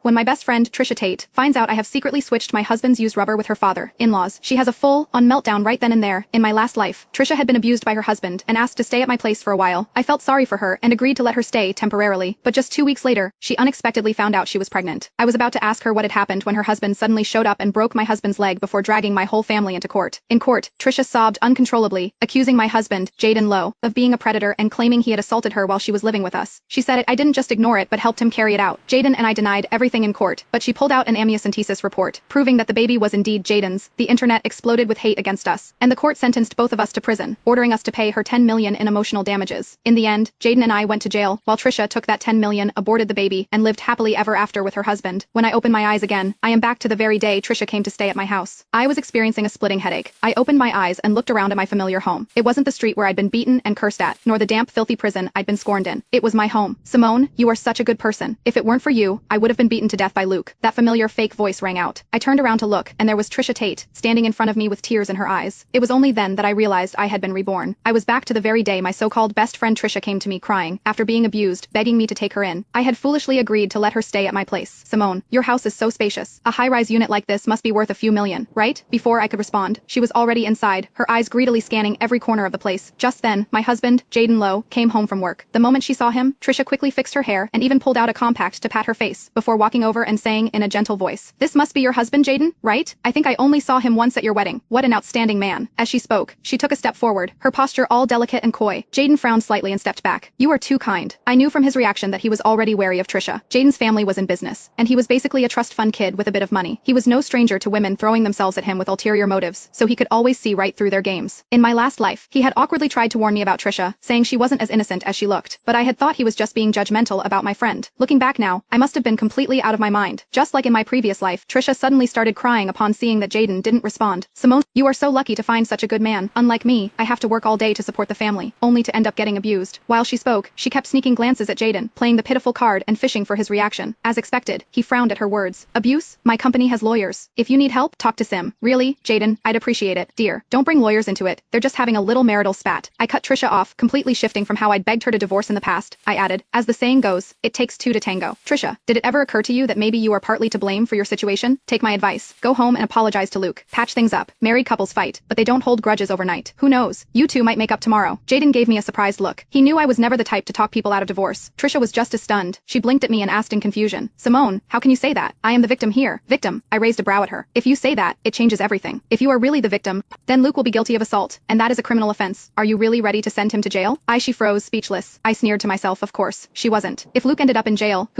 when my best friend, Trisha Tate, finds out I have secretly switched my husband's used rubber with her father-in-laws. She has a full-on meltdown right then and there. In my last life, Trisha had been abused by her husband and asked to stay at my place for a while. I felt sorry for her and agreed to let her stay temporarily, but just 2 weeks later, she unexpectedly found out she was pregnant. I was about to ask her what had happened when her husband suddenly showed up and broke my husband's leg before dragging my whole family into court. In court, Trisha sobbed uncontrollably, accusing my husband, Jaden Lowe, of being a predator and claiming he had assaulted her while she was living with us. She said I didn't just ignore it but helped him carry it out. Jaden and I denied everything in court, but she pulled out an amniocentesis report, proving that the baby was indeed Jaden's. The internet exploded with hate against us, and the court sentenced both of us to prison, ordering us to pay her $10 million in emotional damages. In the end, Jaden and I went to jail, while Trisha took that $10 million, aborted the baby, and lived happily ever after with her husband. When I opened my eyes again, I am back to the very day Trisha came to stay at my house. I was experiencing a splitting headache. I opened my eyes and looked around at my familiar home. It wasn't the street where I'd been beaten and cursed at, nor the damp, filthy prison I'd been scorned in. It was my home. Simone, you are such a good person. If it weren't for you, I would have been beaten to death by Luke. That familiar fake voice rang out. I turned around to look, and there was Trisha Tate, standing in front of me with tears in her eyes. It was only then that I realized I had been reborn. I was back to the very day my so-called best friend Trisha came to me crying, after being abused, begging me to take her in. I had foolishly agreed to let her stay at my place. Simone, your house is so spacious. A high-rise unit like this must be worth a few million, right? Before I could respond, she was already inside, her eyes greedily scanning every corner of the place. Just then, my husband, Jaden Lowe, came home from work. The moment she saw him, Trisha quickly fixed her hair and even pulled out a compact to pat her face, before walking over and saying in a gentle voice, "This must be your husband, Jaden, right? I think I only saw him once at your wedding. What an outstanding man." As she spoke, she took a step forward, her posture all delicate and coy. Jaden frowned slightly and stepped back. "You are too kind." I knew from his reaction that he was already wary of Trisha. Jaden's family was in business, and he was basically a trust fund kid with a bit of money. He was no stranger to women throwing themselves at him with ulterior motives, so he could always see right through their games. In my last life, he had awkwardly tried to warn me about Trisha, saying she wasn't as innocent as she looked, but I had thought he was just being judgmental about my friend. Looking back now, I must have been completely out of my mind. Just like in my previous life, Trisha suddenly started crying upon seeing that Jaden didn't respond. "Simone, you are so lucky to find such a good man. Unlike me, I have to work all day to support the family, only to end up getting abused." While she spoke, she kept sneaking glances at Jaden, playing the pitiful card and fishing for his reaction. As expected, he frowned at her words. "Abuse? My company has lawyers. If you need help, talk to Sim." "Really, Jaden, I'd appreciate it. Dear, don't bring lawyers into it. They're just having a little marital spat." I cut Trisha off, completely shifting from how I'd begged her to divorce in the past. I added, "As the saying goes, it takes two to tango." "Trisha, did it ever occur to you that maybe you are partly to blame for your situation? Take my advice. Go home and apologize to Luke. Patch things up. Married couples fight, but they don't hold grudges overnight. Who knows? You two might make up tomorrow." Jaden gave me a surprised look. He knew I was never the type to talk people out of divorce. Trisha was just as stunned. She blinked at me and asked in confusion, "Simone, how can you say that? I am the victim here." "Victim?" I raised a brow at her. "If you say that, it changes everything. If you are really the victim, then Luke will be guilty of assault, and that is a criminal offense. Are you really ready to send him to jail?" She froze, speechless. I sneered to myself, of course. She wasn't. If Luke ended up in jail, who